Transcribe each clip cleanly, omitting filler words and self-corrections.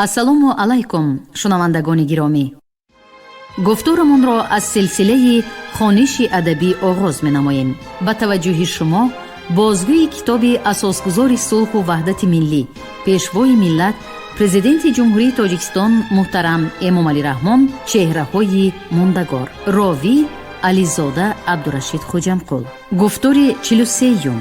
ассалому алайкум шунавандагони гиромӣ. гуфтурамонро аз силсилаи хониши адабӣ оғоз менамоем. ба таваҷҷӯҳи шумо бозгӯи китоби асосгузори сулҳу ваҳдати миллӣ, пешвои миллат, президенти ҷумҳурии Тоҷикистон муҳтарам Эмомалӣ Раҳмон, чеҳраҳои мондагор. ровӣ Ализода Абдурашид Хоҷамқул. гуфтури 43.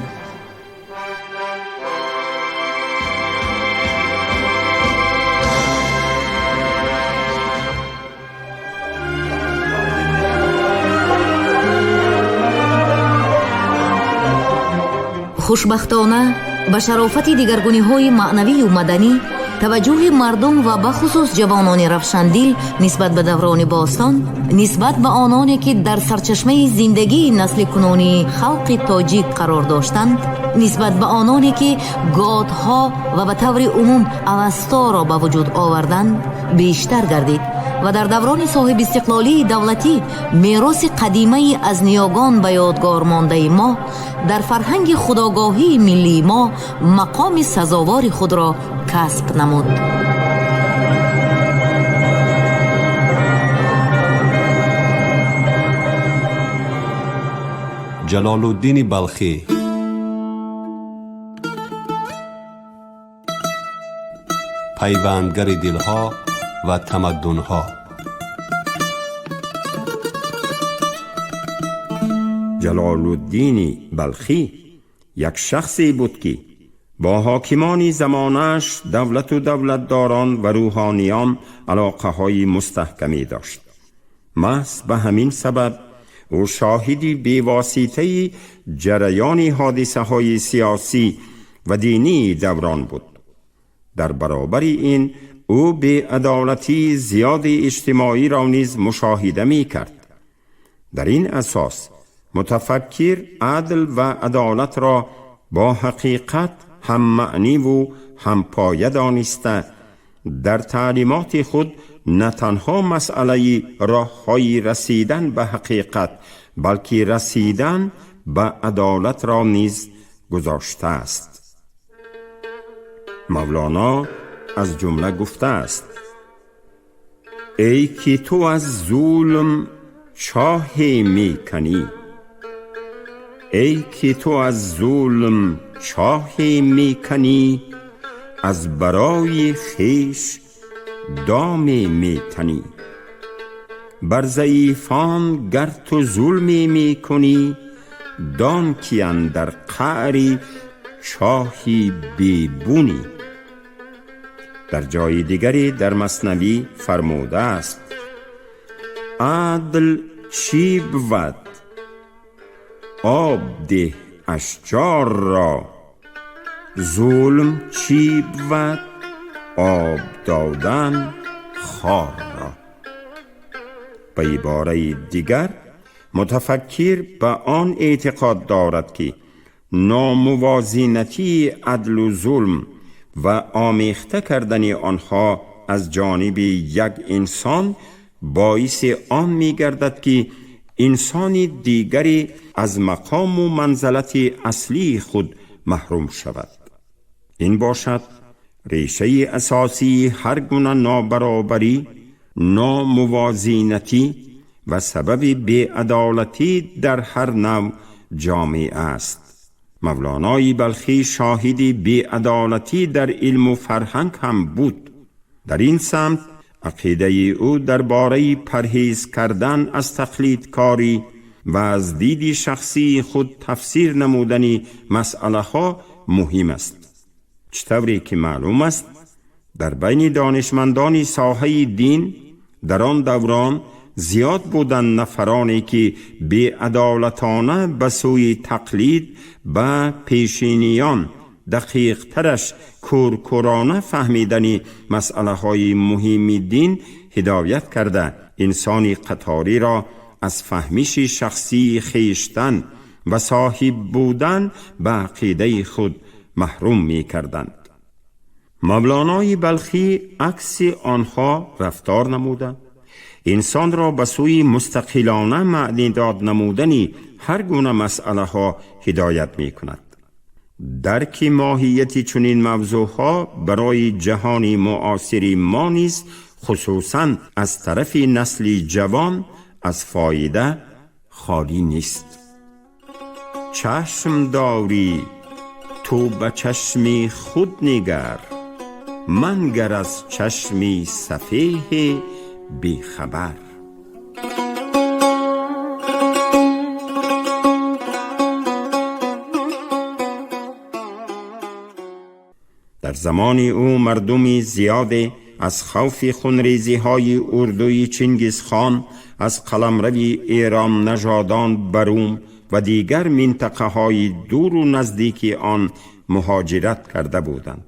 хушбахтона ба шарофати дигаргуниҳои маънавию маданӣ таваҷҷӯҳи мардум ва бахусус ҷавонони равшандил нисбат ба даврони бостон, нисбат ба ононе ки дар сарчашмаи зиндагии насли кунунии халқи тоҷик қарор доштанд, нисбат ба ононе ки годҳо ва ба таври умум авасторо ба вуҷуд оварданд бештар гардид ва дар даврони соҳибистиқлолии давлатӣ мероси қадимаи аз ниёгон ба ёдгор мондаи мо дар фарҳанги худогоҳии миллии мо мақоми сазовори худро касб намуд. ҷалолуддини балхӣ пайвандгари дилҳо ва тамаддунҳо. ҷалолуддини балхӣ як шахсе буд ки با حاکمان زمانش دولت و دولتداران و روحانیان علاقه های مستحکمی داشت. محض به همین سبب او شاهدی بی‌واسطه جریان حادثه های سیاسی و دینی دوران بود. در برابر این او بی‌عدالتی زیاد اجتماعی را نیز مشاهده می کرد. در این اساس متفکر عدل و عدالت را با حقیقت هم معنی و هم پایه دانسته در تعلیمات خود نه تنها مسئله راه‌های رسیدن به حقیقت بلکه رسیدن به عدالت را نیز گذاشته است. مولانا از جمله گفته است: ای که تو از ظلم چاهی می کنی، ای که تو از ظلم چاهی می کنی، از برای خویش دامی می تنی. بر ضعیفان گر تو ظلمی می کنی، دان که اندر قعری چاهی بیبونی. در جای دیگری در مثنوی فرموده است: عدل چی بود؟ آب ده اشجار را. ظلم چی بود؟ آب دادن خار را. به عباره دیگر متفکر به آن اعتقاد دارد که ناموازنتی عدل و ظلم و آمیخته کردن آنها از جانب یک انسان باعث آن می گردد که انسان دیگری از مقام و منزلت اصلی خود محروم شود. این باشد ریشه اساسی هر گونه نابرابری، ناموازنتی و سبب بی‌عدالتی در هر نوع جامعه است. مولانای بلخی شاهدی بی‌عدالتی در علم و فرهنگ هم بود. در این سمت عقیده او درباره پرهیز کردن از تقلید کاری و از دید شخصی خود تفسیر نمودن مسئله ها مهم است. چطوری که معلوم است در بین دانشمندان ساحه دین در آن دوران زیاد بودند نفرانی که بی‌عدالتانه به سوی تقلید به پیشینیان دقیق ترش کورکورانه فهمیدن مسئله های مهم دین هدایت کرده انسانی قطاری را از فهمیش شخصی خیشتن و صاحب بودن به عقیده خود محروم می کردند. مولانای بلخی عکس آنها رفتار نموده انسان را به سوی مستقلانه معنی داد نمودنی هر گونه مسئله ها هدایت می کند. درک ماهیت چنین موضوعها برای جهانی معاصر ما نیز خصوصاً از طرف نسل جوان از فایده خالی نیست. چشم داری تو به چشمی خود نگر، منگر از چشمی سفیه بیخبر. در زمان او مردمی زیاده از خوف خونریزی های اردوی چنگیز خان از قلمروی ایران نژادان بروم و دیگر منطقه های دور و نزدیک آن مهاجرت کرده بودند.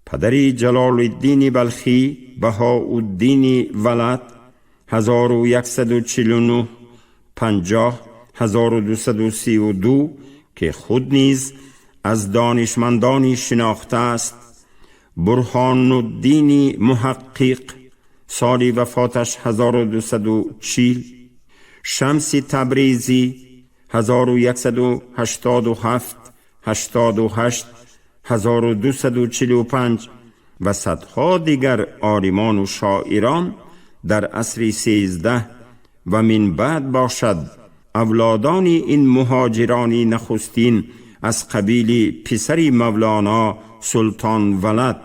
پدر جلال الدین بلخی بهاءالدین ولد 1149 50 1232 که خود نیز از دانشمندانی شناخته است، برهان الدین محقق سال وفاتش 1240، شمس تبریزی 1187 88 1245 و صدها دیگر عالمان و شاعران در عصر 13 و من بعد باشد اولادان این مهاجرانی نخستین از قبیل پسر مولانا سلطان ولد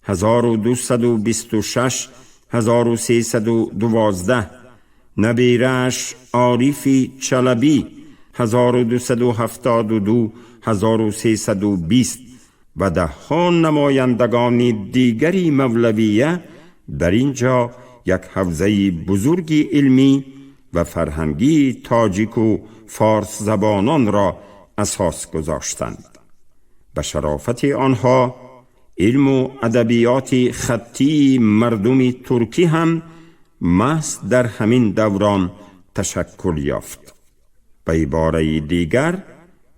1226 1312، نبیرش عارفی چلبی 1272 1320 و ده‌ها نمایندگان دیگری مولویه در اینجا یک حوزه بزرگی علمی و فرهنگی تاجیک و فارس زبانان را اساس گذاشتند. به شرافت آنها علم و ادبیات خطی مردم ترکی هم محض در همین دوران تشکل یافت. به عباره دیگر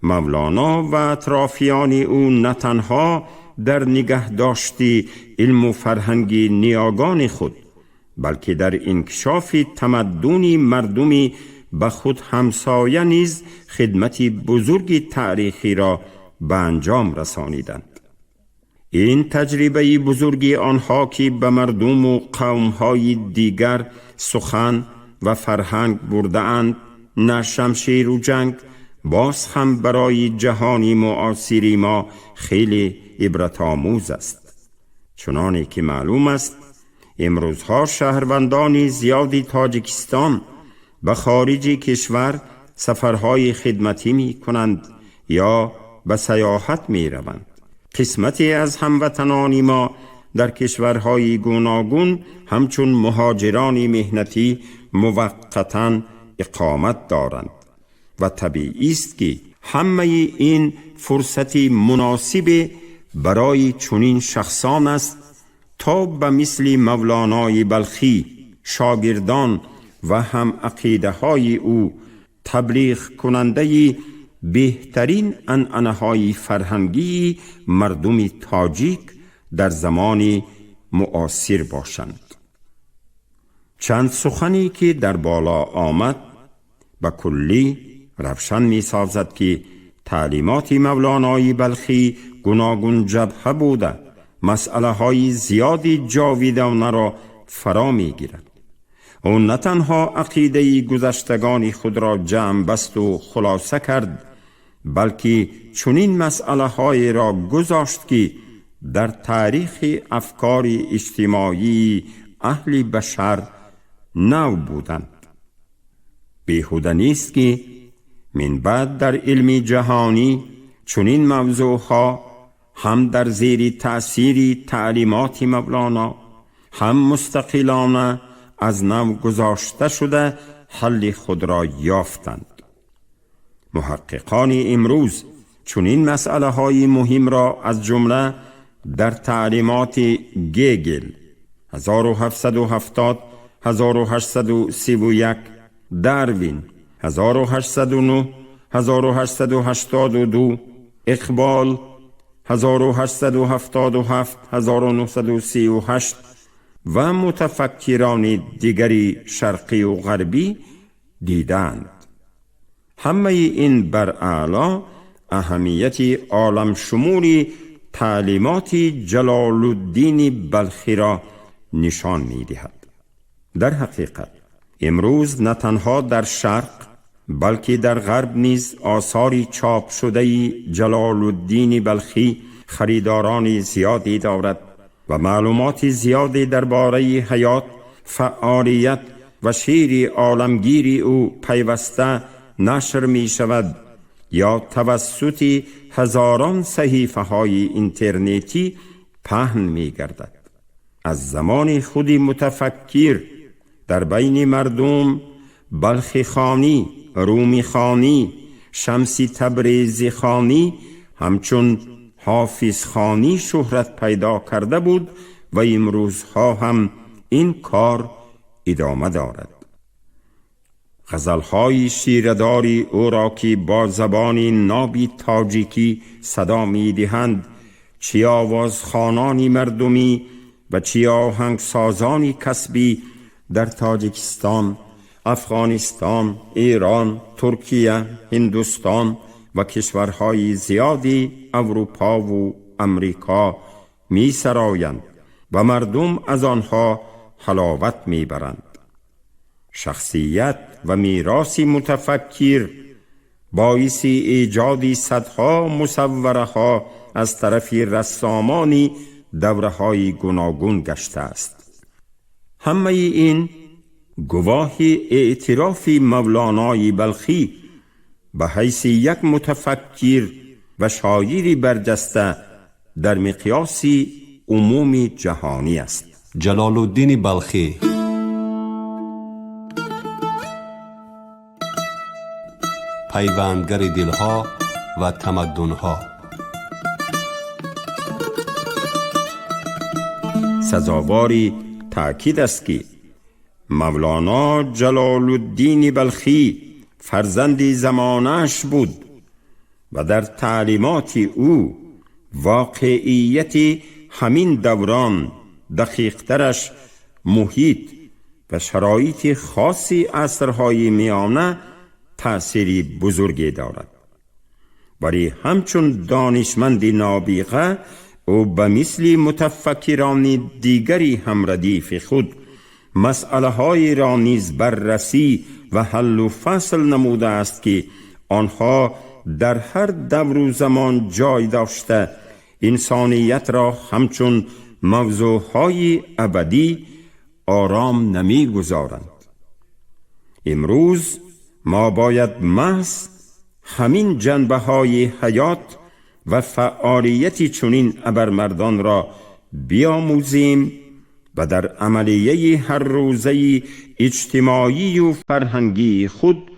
مولانا و اطرافیان او نه تنها در نگهداشت علم و فرهنگ نیاگان خود، بلکه در انکشاف تمدن مردمی به خود همسایه نیز خدمت بزرگ تاریخی را به انجام رسانیدند. این تجربه بزرگ آنها که به مردم و قومهای دیگر سخن و فرهنگ برده اند، نه شمشیر و جنگ، باز هم برای جهانی معاصر ما خیلی عبرت آموز است. چنانه که معلوم است امروزها شهروندان زیادی تاجیکستان به خارج کشور سفرهای خدمتی می کنند یا به سیاحت می روند. قسمتی از هموطنان ما در کشورهای گوناگون همچون مهاجران مهنتی موقتاً اقامت دارند و طبیعی است که همه این فرصت مناسب برای چنین شخصان است تا به مثل مولانای بلخی شاگردان و هم عقیده های او تبلیغ کننده بهترین عنعنه‌های فرهنگی مردم تاجیک در زمان معاصر باشند. چند سخنی که در بالا آمد به کلی روشن می سازد که تعلیمات مولانای بلخی گوناگون جبهه بوده مسئله های زیادی جاویدانه را فرا می گیرد. او نه تنها عقیده گذشتگان خود را جمع بست و خلاصه کرد، بلکه چنین مسئله های را گذاشت که در تاریخ افکار اجتماعی اهل بشر نو بودند. بیهوده نیست که من بعد در علم جهانی چنین موضوعها هم در زیر تأثیر تعلیمات مولانا هم مستقلانه از نو گذاشته شده حل خود را یافتند. محققان امروز چنین مسئله های مهم را از جمله در تعلیمات گیگل 1770 1831، داروین 1809 1882، اقبال 1877 1938 و متفکران دیگری شرقی و غربی دیدند. همه این بر اعلا اهمیت عالم شمول تعلیمات جلال الدین بلخی را نشان می دهد. در حقیقت امروز نه تنها در شرق بلکه در غرب نیز آثاری چاپ شده جلال الدین بلخی خریداران زیادی دارد و معلومات زیادی درباره حیات، فعالیت و شیر عالمگیر او پیوسته نشر می شود یا توسط هزاران صحیفه های اینترنتی پهن می گردد. از زمان خود متفکر در بین مردم بلخی خانی، رومی خانی، شمسی تبریزی خانی همچون حافظ خانی شهرت پیدا کرده بود و امروزها هم این کار ادامه دارد. غزلهای شیرداری او را که با زبان نابی تاجیکی صدا می دهند، چی آوازخوانانی مردمی و چی آهنگسازانی کسبی در تاجیکستان، افغانستان، ایران، ترکیه، هندوستان و کشورهای زیادی اروپا و امریکا می سرایند و مردم از آنها حلاوت می برند. شخصیت و میراث متفکر باعث ایجاد صدها مصوره ها از طرف رسامانی دوره های گوناگون گشته است. همه این گواه اعتراف مولانای بلخی به حیث یک متفکر و شاعری برجسته در مقیاس عموم جهانی است. جلال الدین بلخی پیوندگر دلها و تمدنها. سزاواری تأکید است که مولانا جلال الدین بلخی فرزند زمانش بود و در تعلیمات او واقعیت همین دوران، دقیقترش محیط و شرایط خاصی عصرهای میانه تأثیری بزرگی دارد. ولی همچون دانشمند نابغه او به مثل متفکران دیگری هم ردیف خود مسئله های را نیز بررسی و حل و فصل نموده است که آنها در هر دور و زمان جای داشته انسانیت را همچون موضوعهای ابدی آرام نمی گذارند. امروز ما باید محض همین جنبه های حیات و فعالیت چنین ابرمردان را بیاموزیم و در عملیه هر روزه اجتماعی و فرهنگی خود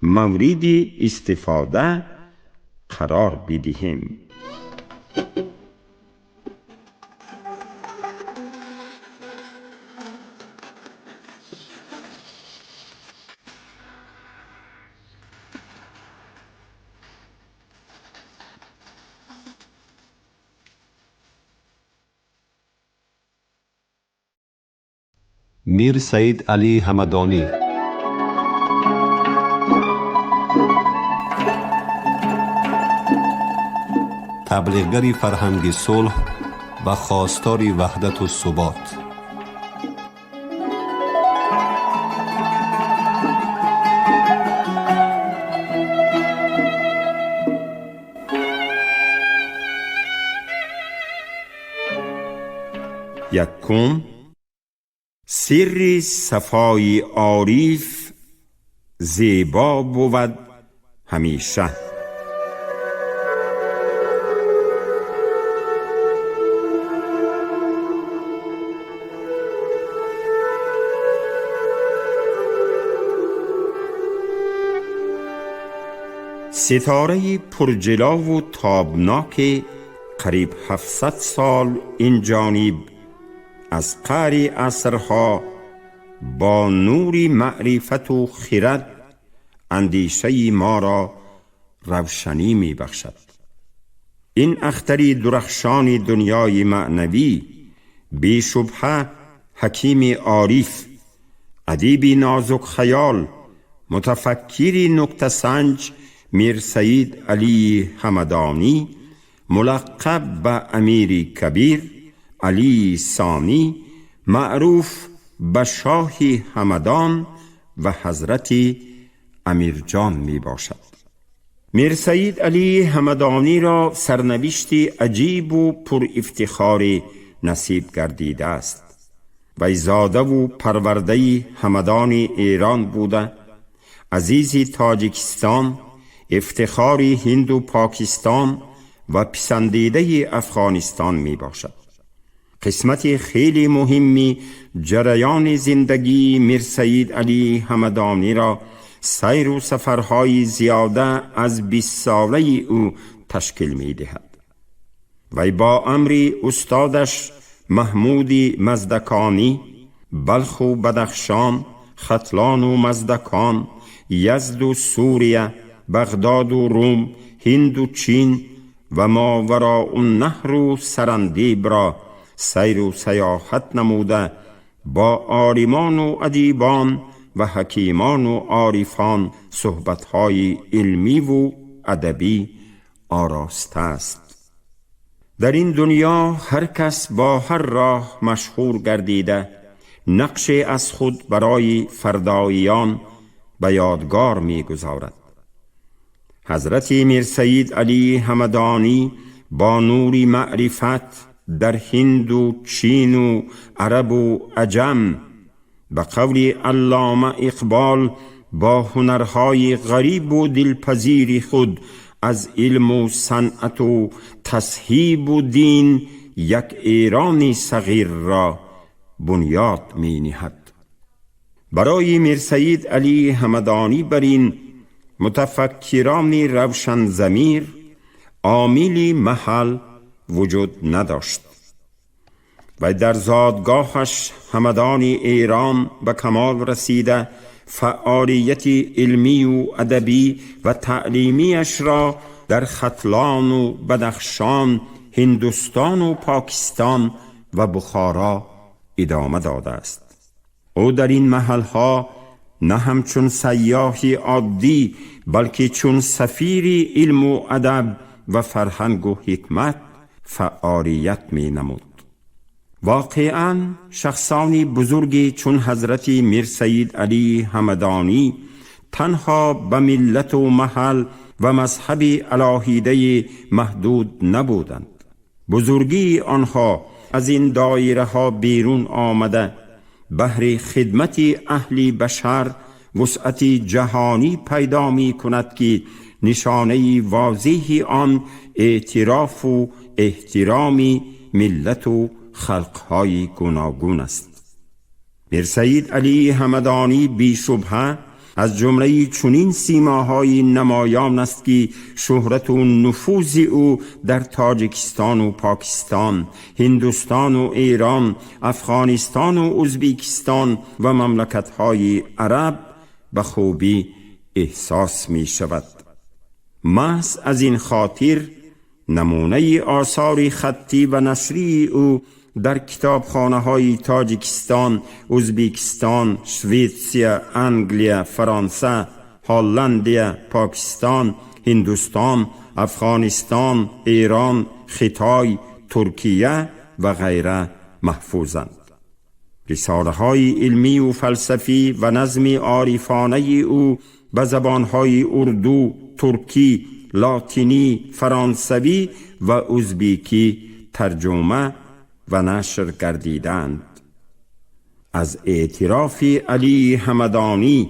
مورد استفاده قرار بدهیم. میر سید علی همدانی تبلیغگر فرهنگ صلح و خواستار وحدت و ثبات. یکم، سر صفای عارف زیبا بود همیشه. ستاره پرجلا و تابناک قریب 700 سال این جانب از قعر عصرها با نور معرفت و خرد اندیشه ما را روشنی می بخشد. این اختری درخشان دنیای معنوی بی شبهه حکیم عارف، ادیب نازک خیال، متفکری نکته سنج میر سید علی همدانی ملقب به امیر کبیر علی ثانی، معروف به شاه همدان و حضرت امیر جان می باشد. میر سید علی همدانی را سرنوشتی عجیب و پر افتخار نصیب گردیده است. وی زاده و پرورده همدان ایران بوده، عزیز تاجیکستان، افتخار هند و پاکستان و پسندیده افغانستان می باشد. قسمت خیلی مهمی جریان زندگی میر سید علی همدانی را سیر و سفرهای زیاده از 20 ساله او تشکیل می دهد. وی با امر استادش محمود مزدکانی بلخ و بدخشان، ختلان و مزدکان، یزد و سوریه، بغداد و روم، هند و چین و ماوراء النهر و سرندیب را سیر و سیاحت نموده، با عالمان و ادیبان و حکیمان و عارفان صحبت‌های علمی و ادبی آراسته است. در این دنیا هر کس با هر راه مشهور گردیده، نقش از خود برای فرداییان به یادگار می گذارد. حضرت میر سید علی همدانی با نور معرفت در هند و چین و عرب و عجم، به قول علامه اقبال با هنرهای غریب و دلپذیر خود از علم و صنعت و تصحیب و دین یک ایرانی صغیر را بنیاد می نهد. برای میر سید علی همدانی بر این متفکران روشن ضمیر عاملی محل وجود نداشت و در زادگاهش همدان ایران به کمال رسیده، فعالیت علمی و ادبی و تعلیمیش را در ختلان و بدخشان، هندوستان و پاکستان و بخارا ادامه داده است. او در این محلها نه همچون سیاحی عادی بلکه چون سفیر علم و ادب و فرهنگ و حکمت فعالیت می نمود. واقعاً شخصانی بزرگی چون حضرت میر سید علی همدانی تنها به ملت و محل و مذهب الهیده محدود نبودند. بزرگی آنها از این دایره ها بیرون آمده بهر خدمت اهل بشر وسعت جهانی پیدا می کند که نشانه واضح آن اعتراف و احترام ملت و خلقهای گوناگون است. میر سید علی همدانی بی شبهه از جمله چنین سیماهای نمایان است که شهرت و نفوذ او در تاجیکستان و پاکستان، هندوستان و ایران، افغانستان و ازبکستان و مملکت‌های عرب به خوبی احساس می شود. محض از این خاطر نمونه آثار خطی و نثری او در کتابخانه‌های تاجیکستان، ازبکستان، سوئیسرا، انگلیا، فرانسه، هلند، پاکستان، هندوستان، افغانستان، ایران، خیتای، ترکیه و غیره محفوظند. رساله‌های علمی و فلسفی و نظم عارفانه او به زبان‌های اردو، ترکی، لاتینی، فرانسوی و ازبیکی ترجمه و نشر گردیدند. از اعتراف علی همدانی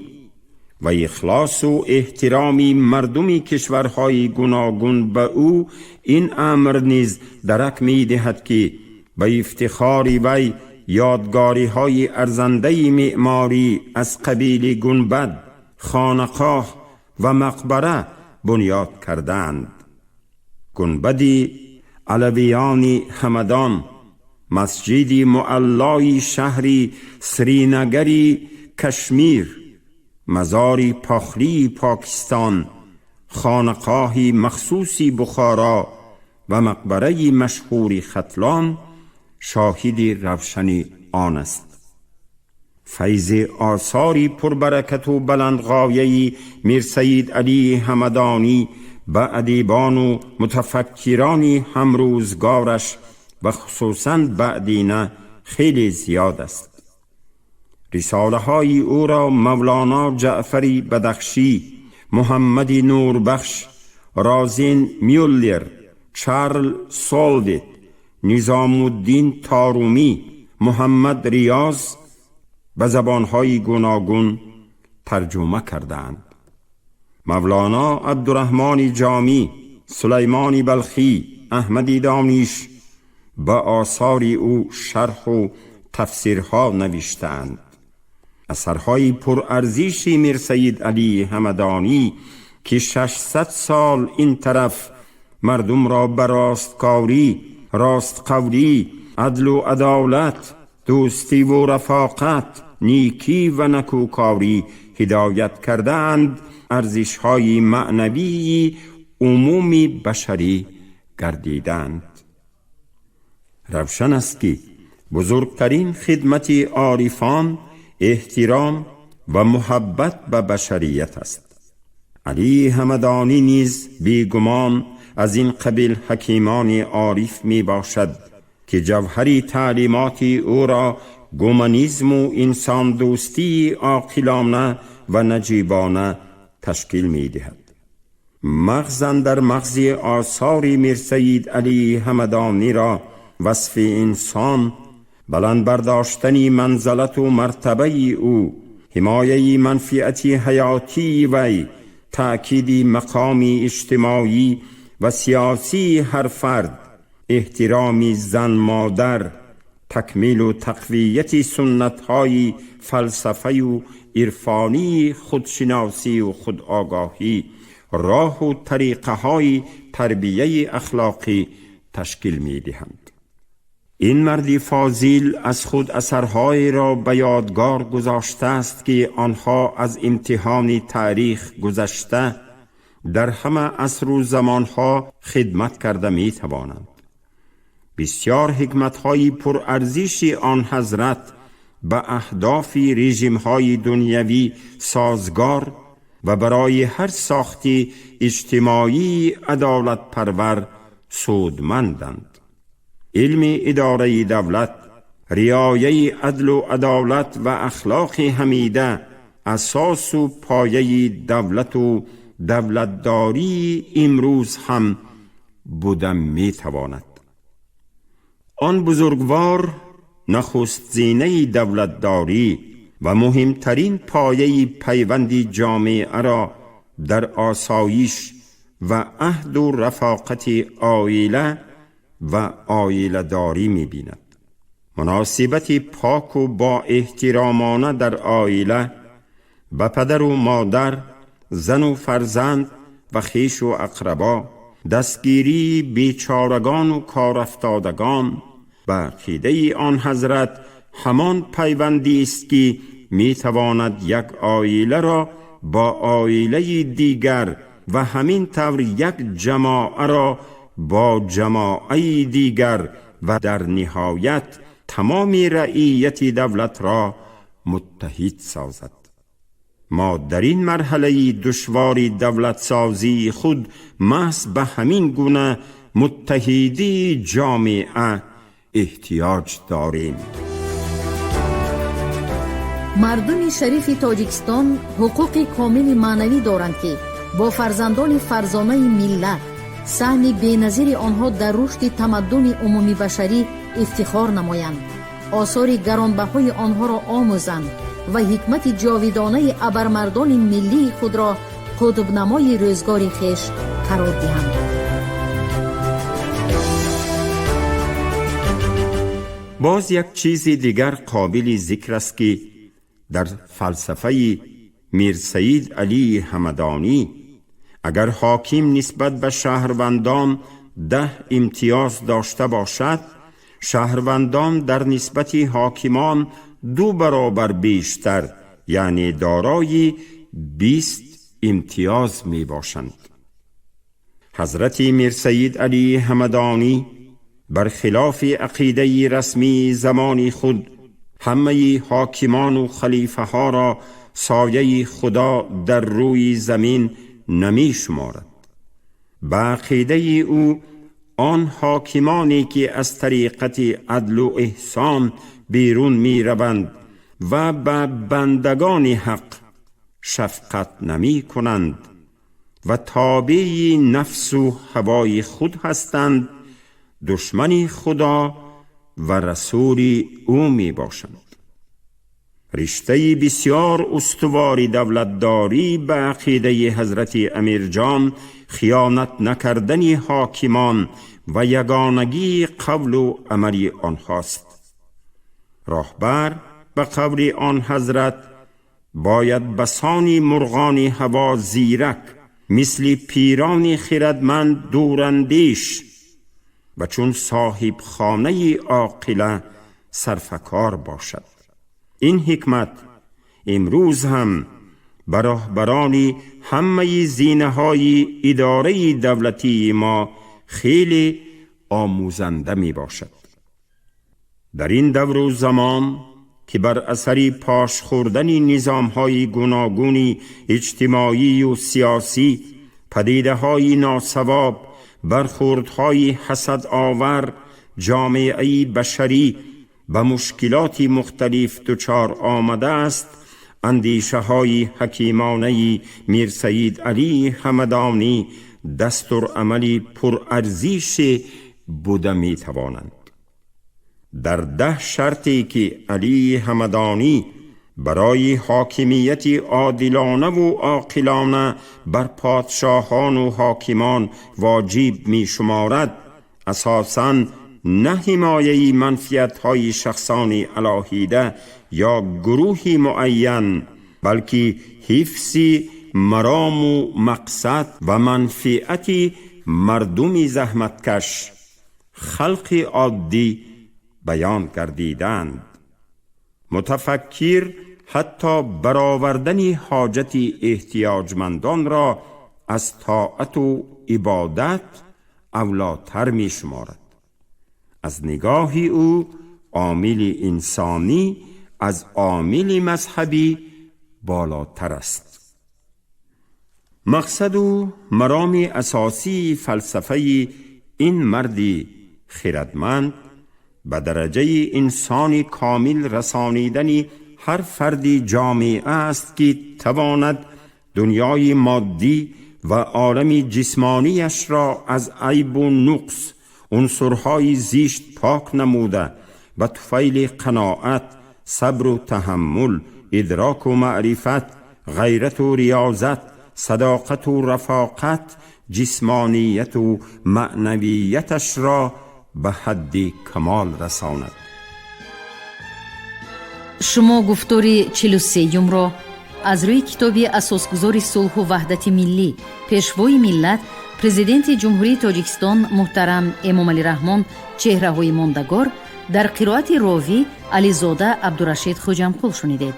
و اخلاص و احترام مردم کشورهای گوناگون به او این امر نیز درک می دهد که به افتخار وی یادگاری های ارزنده معماری از قبیل گنبد، خانقاه و مقبره بنیاد کردند. گنبد علویان همدان، مسجد معلای شهری سرینگری کشمیر، مزار پاخلی پاکستان، خانقاه مخصوصی بخارا و مقبره مشهور ختلان شاهد روشن آن است. فیض آثاری پربرکت و بلندغایه‌ای میر سید علی همدانی به ادیبان و متفکرانی همروزگارش و خصوصاً بعدینه خیلی زیاد است. رساله های او را مولانا جعفری بدخشی، محمدی نوربخش، رازین میولر، چارل سولدیت، نظام الدین تارومی، محمد ریاض به زبانهای گوناگون ترجمه کردند. مولانا عبدالرحمن جامی، سلیمانی بلخی، احمدی دانش به آثار او شرح و تفسیرها نوشتند. اثرهای پرارزش میر سید علی همدانی که 600 سال این طرف مردم را به راستکاری، راستقولی، عدل و عدالت، دوستی و رفاقت، نیکی و نکوکاری هدایت کردند، ارزش‌های معنوی عمومی بشری گردیدند. روشن است که بزرگترین خدمت عارفان احترام و محبت به بشریت است. علی همدانی نیز بیگمان از این قبیل حکیمان عارف می باشد که جوهری تعلیمات او را گومانیسم و انسان دوستی عاقلانه و نجیبانه تشکیل می دهد. مغزاً در مغز آثار میر سید علی همدانی را وصف انسان، بلند برداشتنی منزلت و مرتبه او، حمایه منفعت حیاتی وی، تأکید مقام اجتماعی و سیاسی هر فرد، احترام زن مادر، تکمیل و تقویت سنت‌های فلسفی و عرفانی خودشناسی و خودآگاهی، راه و طریقه‌های تربیه اخلاقی تشکیل می‌دهند. این مردی فاضل از خود اثرهای را به یادگار گذاشته است که آنها از امتحان تاریخ گذشته در همه عصر و زمانها خدمت کرده می توانند. بسیار حکمت‌های پرارزش آن حضرت به اهداف رژیم‌های دنیوی سازگار و برای هر ساخت اجتماعی عدالت پرور سودمندند. علم اداره دولت، رعایت عدل و عدالت و اخلاق حمیده اساس و پایه دولت و دولتداری امروز هم بوده می تواند. آن بزرگوار نخست زینه دولتداری و مهمترین پایه پیوند جامعه را در آسایش و عهد و رفاقت عائله و عائله داری می بیند. مناسبت پاک و با احترامانه در عائله به پدر و مادر، زن و فرزند و خویش و اقربا، دستگیری بیچارگان و کارافتادگان، به عقیده آن حضرت همان پیوندی است که می تواند یک عائله را با عائله دیگر و همین طور یک جماعه را با جماعه دیگر و در نهایت تمام رعیت دولت را متحد سازد. ما در این مرحله دشوار دولت سازی خود محض به همین گونه متحدی جامعه احتیاج داریم. مردم شریف تاجیکستان حقوق کامل معنوی دارند که با فرزندان فرزانه ملت سهم بی‌نظیر آنها در رشد تمدن عمومی بشری افتخار نمایند، آثار گرانبهای آنها را آموزند و حکمت جاویدانه ابرمردان ملی خود را قطب نمای روزگار خویش قرار دهند. باز یک چیز دیگر قابل ذکر است که در فلسفه میر سید علی همدانی اگر حاکم نسبت به شهروندان 10 امتیاز داشته باشد، شهروندان در نسبت حاکمان 2 برابر بیشتر، یعنی دارای 20 امتیاز می باشند. حضرت میر سید علی همدانی برخلاف عقیده رسمی زمان خود همه حاکمان و خلیفه ها را سایه خدا در روی زمین نمی شمارد. به عقیده او آن حاکمانی که از طریقت عدل و احسان بیرون می روند و به بندگان حق شفقت نمی کنند و تابع نفس و هوای خود هستند، دشمن خدا و رسول او می باشند. رشته بسیار استوار دولتداری به عقیده حضرت امیر جان خیانت نکردن حاکمان و یگانگی قول و عمل آنهاست. راهبر به قول آن حضرت باید بسان مرغان هوا زیرک مثل پیران خردمند دوراندیش و چون صاحب خانه عاقله سرفکار باشد. این حکمت امروز هم بر راهبران همه زینه‌های اداره دولتی ما خیلی آموزنده می باشد. در این دور و زمان که بر اثر پاش خوردن نظام‌های گوناگون اجتماعی و سیاسی، پدیده‌های ناسواب، برخوردهای حسد آور، جامعه بشری به مشکلات مختلف دچار آمده است، اندیشه های حکیمانه میر سید علی همدانی دستور عملی پرارزش بوده می توانند. در 10 شرطی که علی همدانی برای حاکمیت عادلانه و عاقلانه بر پادشاهان و حاکمان واجب می شمارد، اساساً نه حمایه منفعت‌های شخصان علاهیده یا گروهی معین، بلکه حفظ مرام و مقصد و منفعت مردم زحمتکش، خلق عادی بیان گردیدند. متفکر حتی برآوردن حاجت احتیاجمندان را از طاعت و عبادت اولاتر می شمارد. از نگاه او عامل انسانی از عامل مذهبی بالاتر است. مقصد و مرام اساسی فلسفه این مردی خردمند به درجه انسان کامل رسانیدن هر فردی جامعه است که تواند دنیای مادی و عالم جسمانیش را از عیب و نقص، عنصرهای زیشت پاک نموده و طفیل قناعت، صبر و تحمل، ادراک و معرفت، غیرت و ریاضت، صداقت و رفاقت، جسمانیت و معنویتش را به حد کمال رساند. شما گفتار 43 را از روی کتاب اساسگذار صلح و وحدت ملی، پیشوای ملت، پرزیدنت جمهوری تاجیکستان محترم امامعلی رحمان چهره‌های ماندگار در قرائت راوی علیزاده عبدالرشید خوجمقل شنیدید.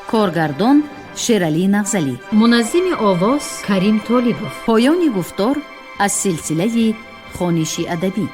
کارگردان شیرعلی نغزلی، منظم آواز کریم طالبوف. پایان گفتار از سلسله خوانش ادبی.